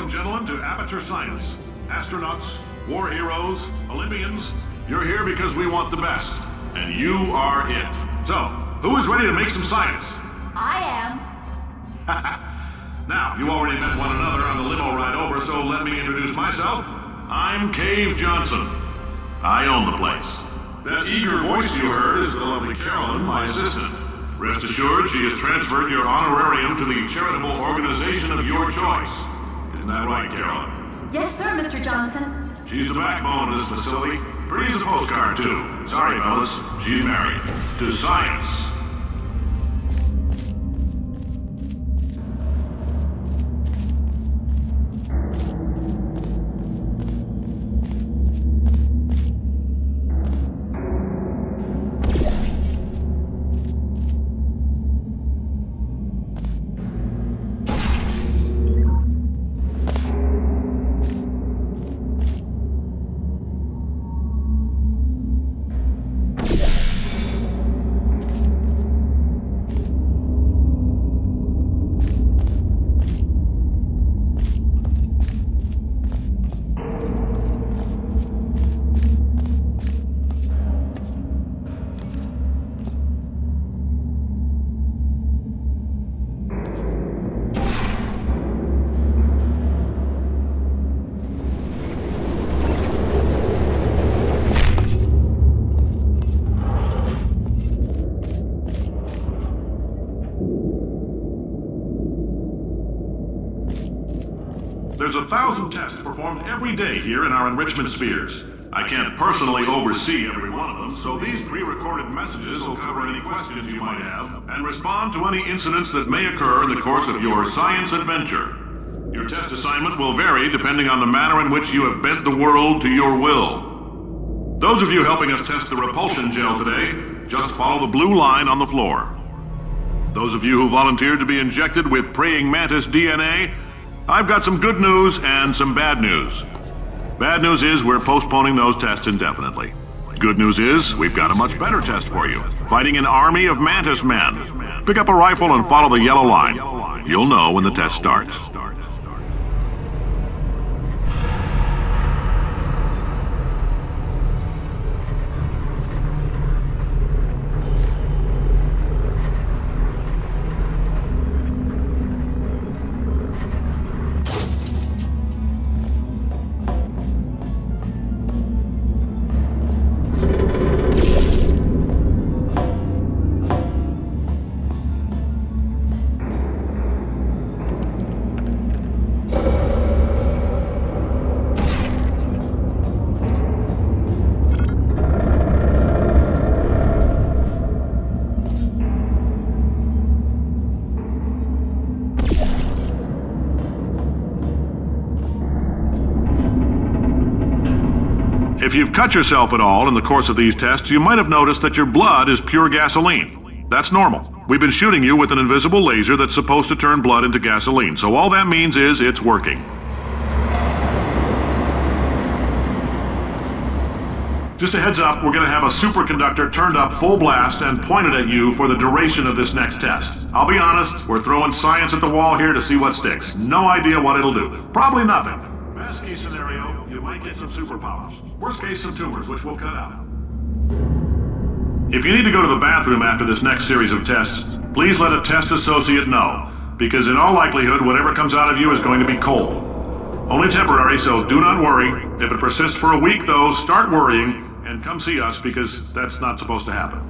Welcome, gentlemen, to Aperture Science. Astronauts, war heroes, Olympians, you're here because we want the best. And you are it. So, who is ready to make some science? I am. Now, you already met one another on the limo ride over, so let me introduce myself. I'm Cave Johnson. I own the place. That eager voice you heard is the lovely Carolyn, my assistant. Rest assured, she has transferred your honorarium to the charitable organization of your choice. Isn't that right, Carolyn? Yes, sir, Mr. Johnson. She's the backbone of this facility. Pretty as a postcard, too. Sorry, fellas. She's married. To science. There's 1,000 tests performed every day here in our enrichment spheres. I can't personally oversee every one of them, so these pre-recorded messages will cover any questions you might have and respond to any incidents that may occur in the course of your science adventure. Your test assignment will vary depending on the manner in which you have bent the world to your will. Those of you helping us test the repulsion gel today, just follow the blue line on the floor. Those of you who volunteered to be injected with praying mantis DNA, I've got some good news and some bad news. Bad news is we're postponing those tests indefinitely. Good news is we've got a much better test for you. Fighting an army of mantis men. Pick up a rifle and follow the yellow line. You'll know when the test starts. If you've cut yourself at all in the course of these tests, you might have noticed that your blood is pure gasoline. That's normal. We've been shooting you with an invisible laser that's supposed to turn blood into gasoline, so all that means is it's working. Just a heads up, we're going to have a superconductor turned up full blast and pointed at you for the duration of this next test. I'll be honest, we're throwing science at the wall here to see what sticks. No idea what it'll do. Probably nothing. Best case scenario, you might get some superpowers. Worst case, some tumors, which we'll cut out. If you need to go to the bathroom after this next series of tests, please let a test associate know, because in all likelihood, whatever comes out of you is going to be cold. Only temporary, so do not worry. If it persists for a week, though, start worrying and come see us, because that's not supposed to happen.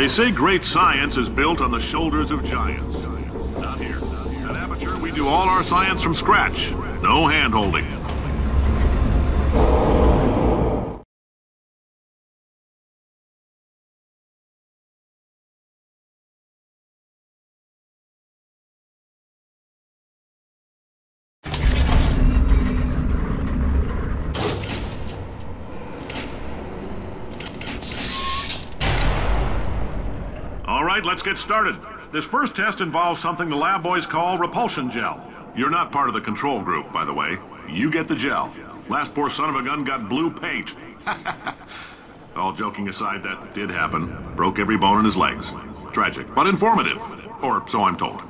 They say great science is built on the shoulders of giants. Not here. At Aperture, we do all our science from scratch. No hand-holding. All right, let's get started. This first test involves something the lab boys call repulsion gel. You're not part of the control group, by the way. You get the gel. Last poor son of a gun got blue paint. All joking aside, that did happen. Broke every bone in his legs. Tragic, but informative. Or so I'm told.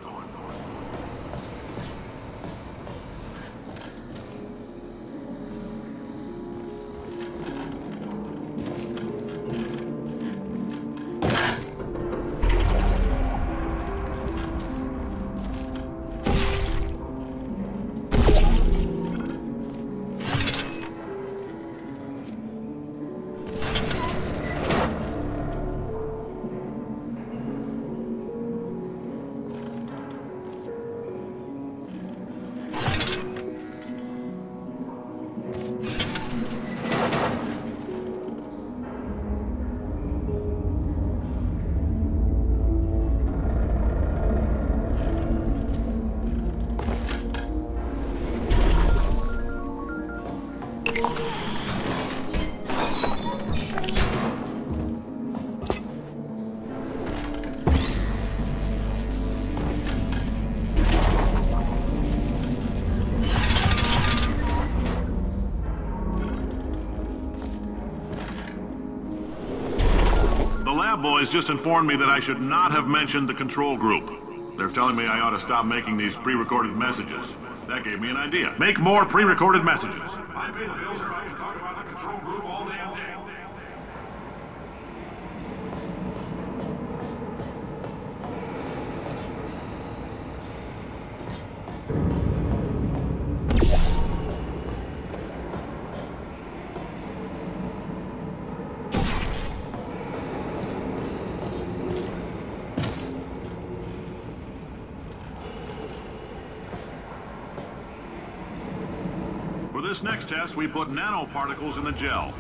Boys just informed me that I should not have mentioned the control group. They're telling me I ought to stop making these pre-recorded messages. That gave me an idea. Make more pre-recorded messages. I pay the bills or I can talk about the control group all damn day. For this next test, we put nanoparticles in the gel.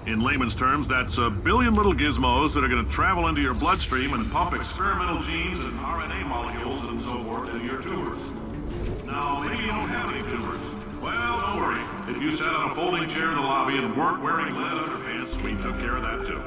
In layman's terms, that's a billion little gizmos that are going to travel into your bloodstream and pump experimental genes and RNA molecules and so forth into your tumors. Now, maybe you don't have any tumors. Well, don't worry. If you sat on a folding chair in the lobby and weren't wearing lead underpants, we took care of that too.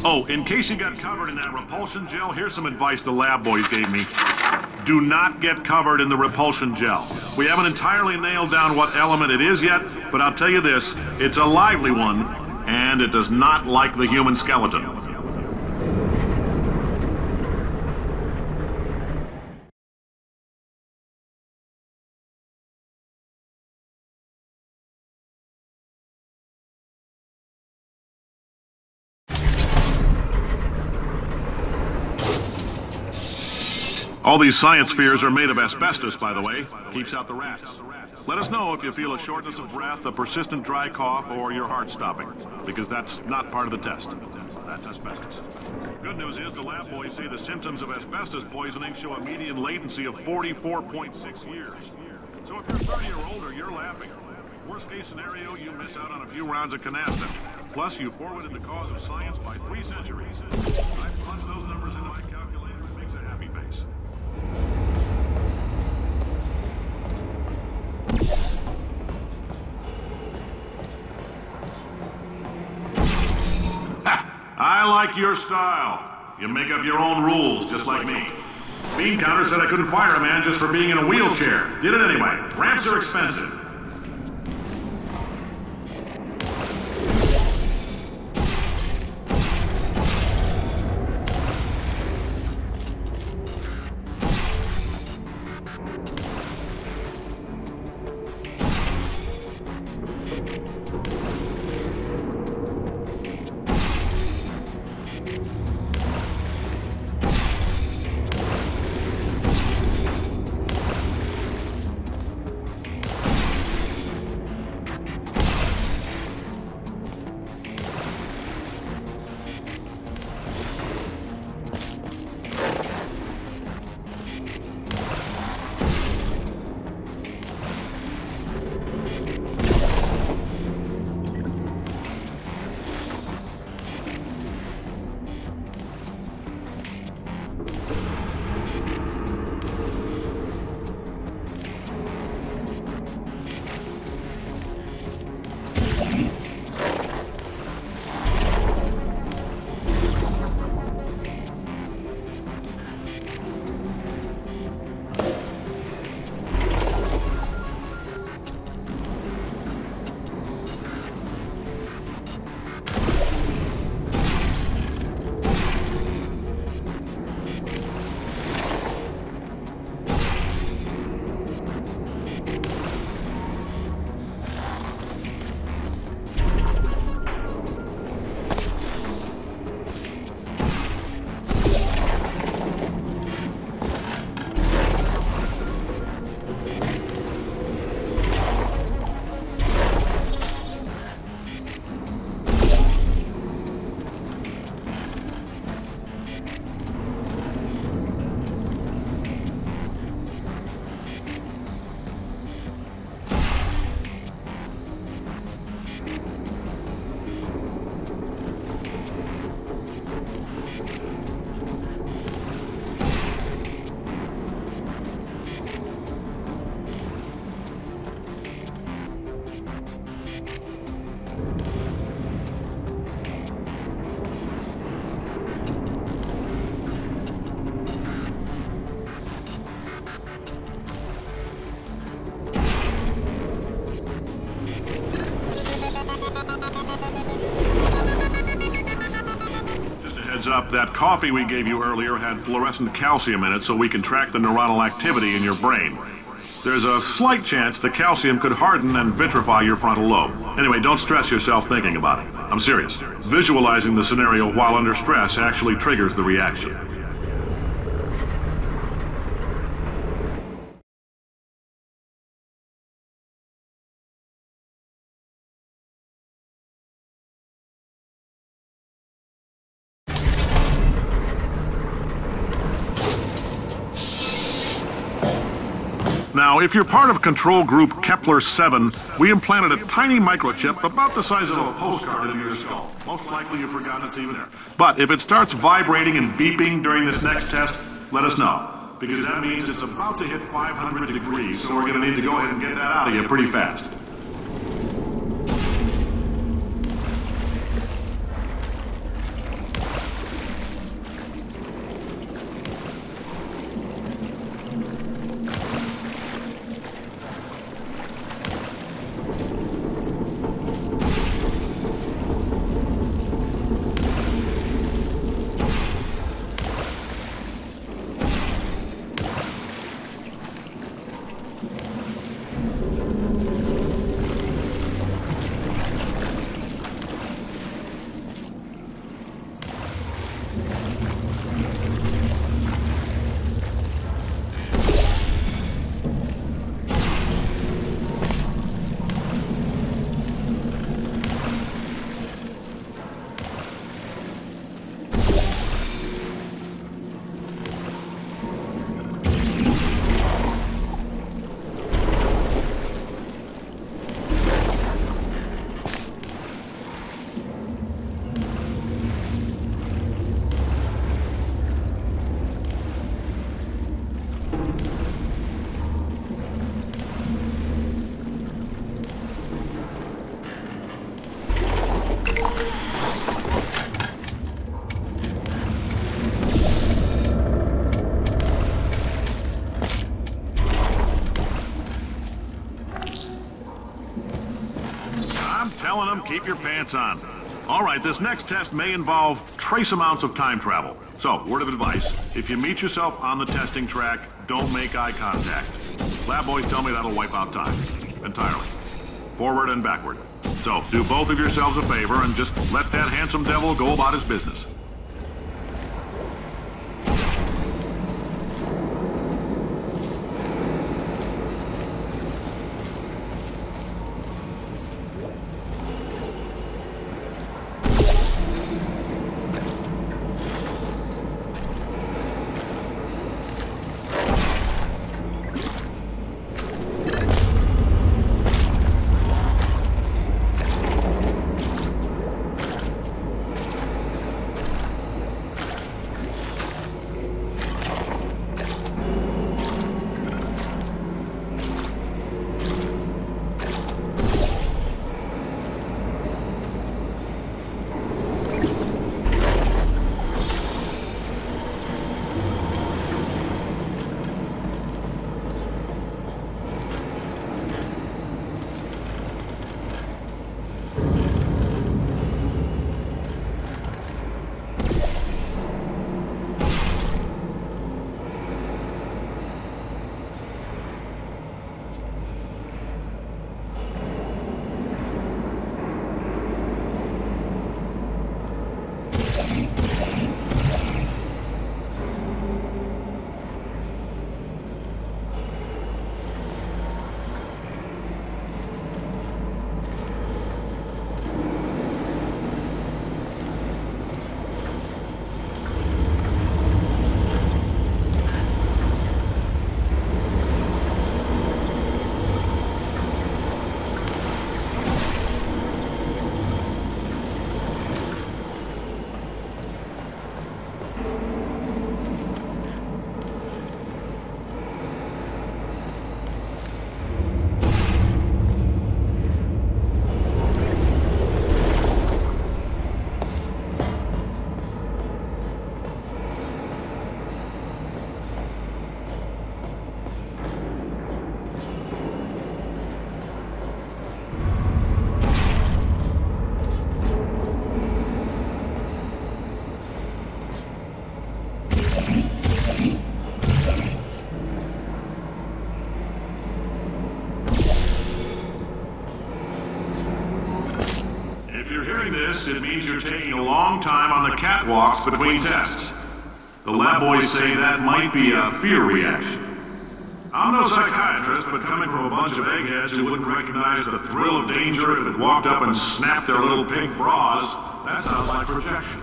Oh, in case you got covered in that repulsion gel, here's some advice the lab boys gave me. Do not get covered in the repulsion gel. We haven't entirely nailed down what element it is yet, but I'll tell you this, it's a lively one, and it does not like the human skeleton. All these science spheres are made of asbestos, by the way. Keeps out the rats. Let us know if you feel a shortness of breath, a persistent dry cough, or your heart stopping, because that's not part of the test. That's asbestos. Good news is the lab boys say the symptoms of asbestos poisoning show a median latency of 44.6 years. So if you're 30 or older, you're laughing. Worst case scenario, you miss out on a few rounds of canasta. Plus, you forwarded the cause of science by 3 centuries. I punched those numbers into my calculator. It makes a happy face. I like your style. You make up your own rules, just like me. Bean counter said I couldn't fire a man just for being in a wheelchair. Did it anyway. Ramps are expensive. Up, that coffee we gave you earlier had fluorescent calcium in it, so we can track the neuronal activity in your brain. There's a slight chance the calcium could harden and vitrify your frontal lobe. Anyway, don't stress yourself thinking about it. I'm serious. Visualizing the scenario while under stress actually triggers the reaction. Now, if you're part of control group Kepler 7, we implanted a tiny microchip about the size of a postcard into your skull. Most likely you've forgotten it's even there. But if it starts vibrating and beeping during this next test, let us know. Because that means it's about to hit 500 degrees, so we're going to need to go ahead and get that out of you pretty fast. I'm telling them, keep your pants on. All right, this next test may involve trace amounts of time travel. So, word of advice, if you meet yourself on the testing track, don't make eye contact. Lab boys tell me that'll wipe out time. Entirely. Forward and backward. So, do both of yourselves a favor and just let that handsome devil go about his business. It means you're taking a long time on the catwalks between tests. The lab boys say that might be a fear reaction. I'm no psychiatrist, but coming from a bunch of eggheads who wouldn't recognize the thrill of danger if it walked up and snapped their little pink bras, that sounds like projection.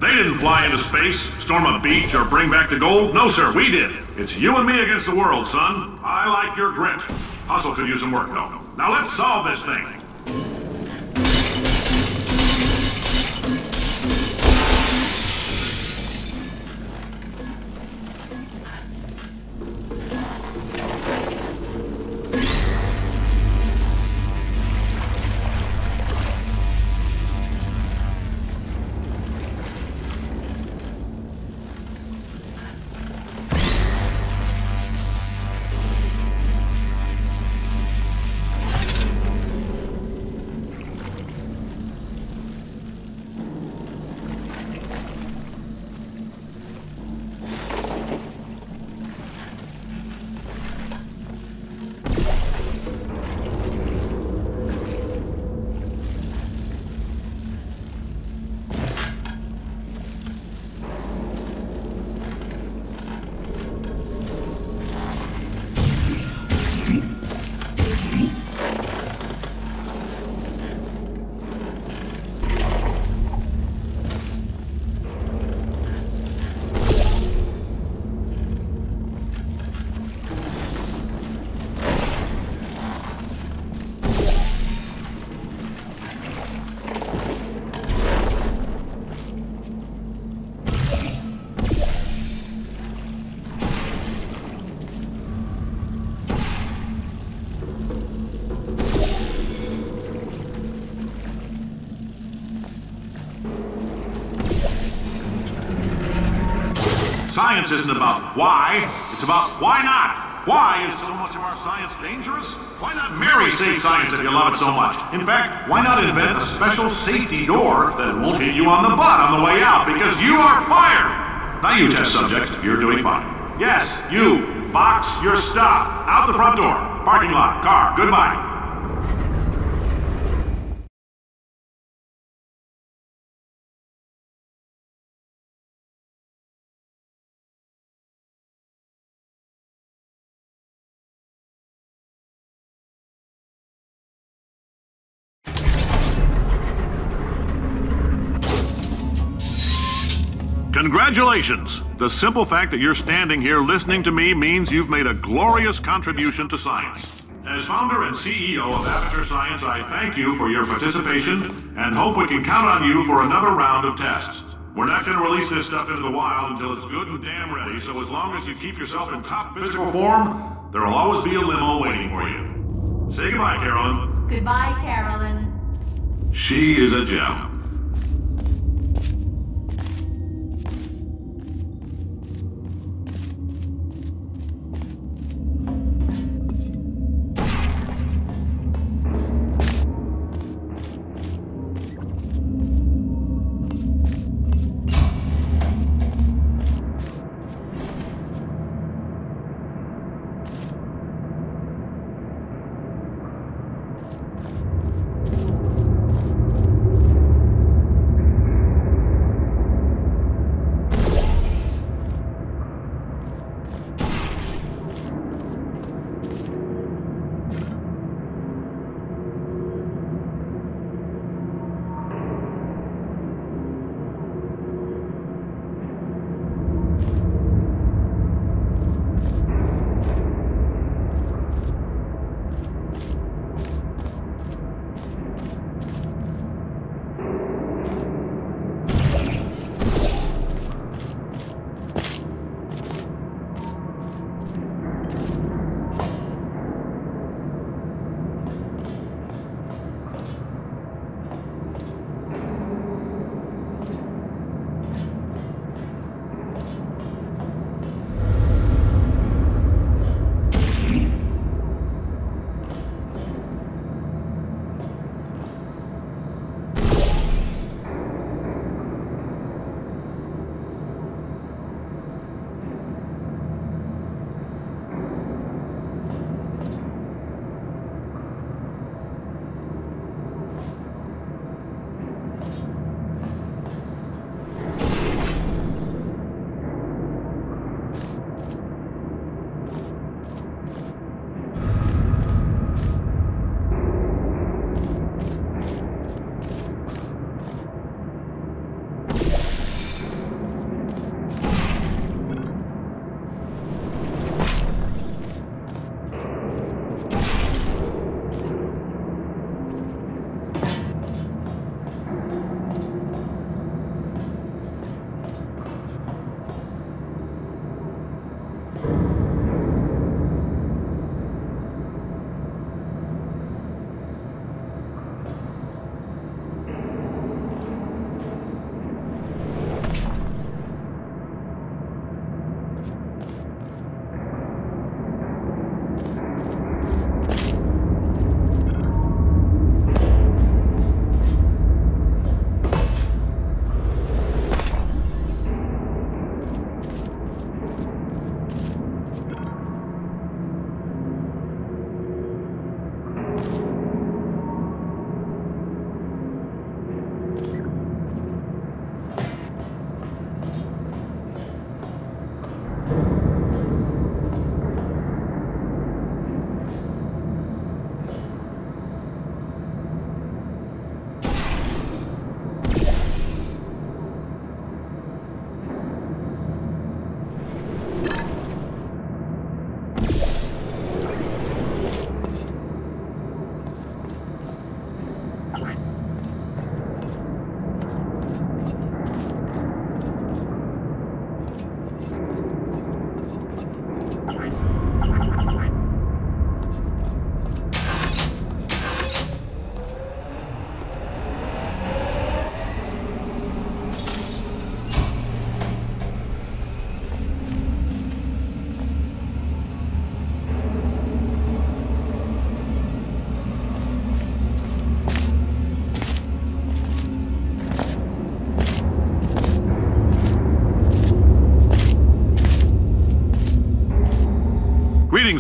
They didn't fly into space, storm a beach, or bring back the gold. No, sir, we did. It's you and me against the world, son. I like your grit. Hustle could use some work, though. Now let's solve this thing. Science isn't about why, it's about why not. Why is so much of our science dangerous? Why not marry safe science if you love it so much? In fact, why not invent a special safety door that won't hit you on the butt on the way out because you are fired? Now you, test subject, you're doing fine. Yes, you, box your stuff. Out the front door. Parking lot, car, goodbye. Congratulations! The simple fact that you're standing here listening to me means you've made a glorious contribution to science. As founder and CEO of Aperture Science, I thank you for your participation and hope we can count on you for another round of tests. We're not going to release this stuff into the wild until it's good and damn ready, so as long as you keep yourself in top physical form, there'll always be a limo waiting for you. Say goodbye, Carolyn. Goodbye, Carolyn. She is a gem.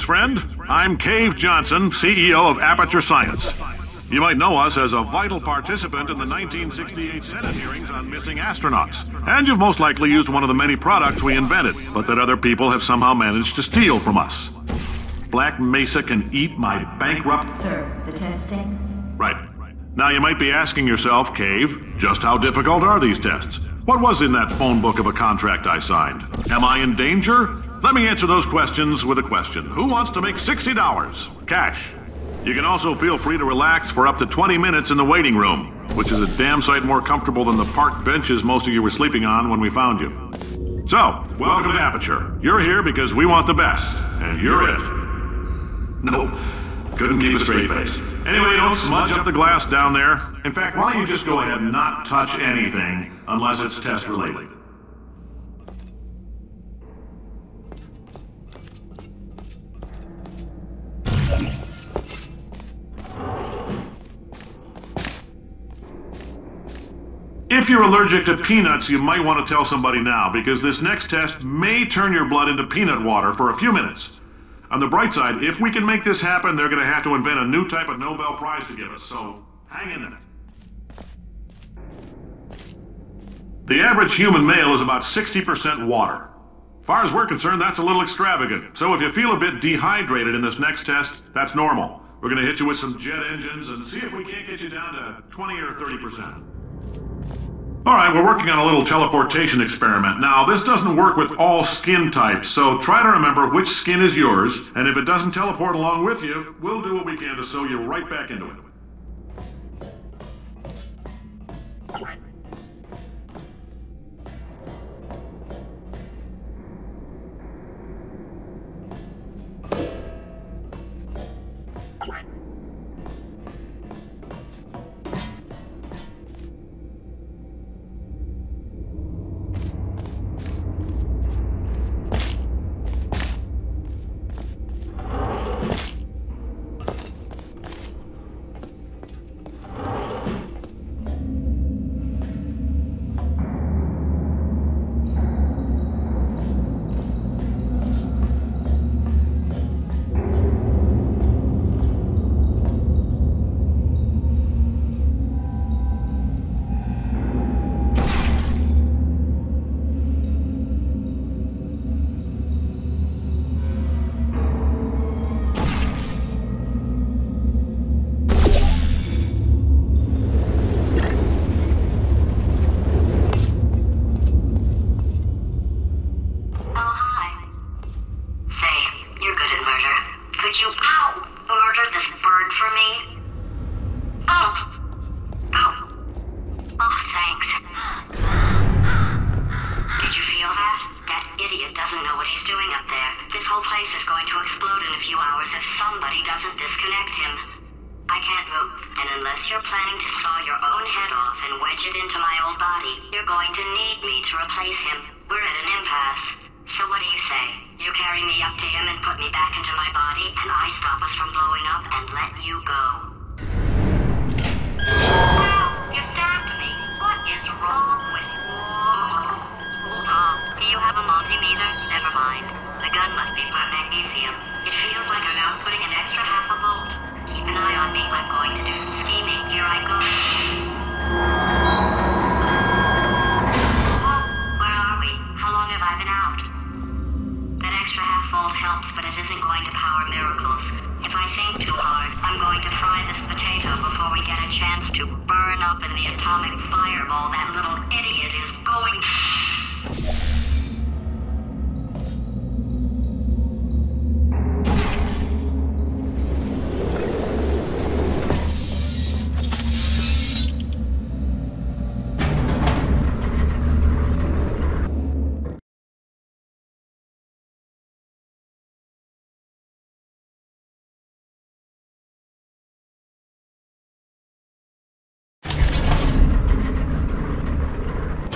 friend. I'm Cave Johnson, CEO of Aperture Science. You might know us as a vital participant in the 1968 Senate hearings on missing astronauts. And you've most likely used one of the many products we invented, but that other people have somehow managed to steal from us. Black Mesa can eat my bankrupt... Sir, the testing? Right. Now you might be asking yourself, Cave, just how difficult are these tests? What was in that phone book of a contract I signed? Am I in danger? Let me answer those questions with a question. Who wants to make $60? Cash. You can also feel free to relax for up to 20 minutes in the waiting room, which is a damn sight more comfortable than the park benches most of you were sleeping on when we found you. So, welcome to Aperture. You're here because we want the best, and you're it. Nope. Couldn't keep a straight face. Anyway, don't smudge up the glass down there. In fact, why don't you just go ahead and not touch anything unless it's test related. If you're allergic to peanuts, you might want to tell somebody now, because this next test may turn your blood into peanut water for a few minutes. On the bright side, if we can make this happen, they're going to have to invent a new type of Nobel Prize to give us, so hang in there. The average human male is about 60% water. As far as we're concerned, that's a little extravagant. So if you feel a bit dehydrated in this next test, that's normal. We're going to hit you with some jet engines and see if we can't get you down to 20 or 30%. All right, we're working on a little teleportation experiment. Now, this doesn't work with all skin types, so try to remember which skin is yours, and if it doesn't teleport along with you, we'll do what we can to sew you right back into it.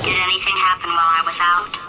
Did anything happen while I was out?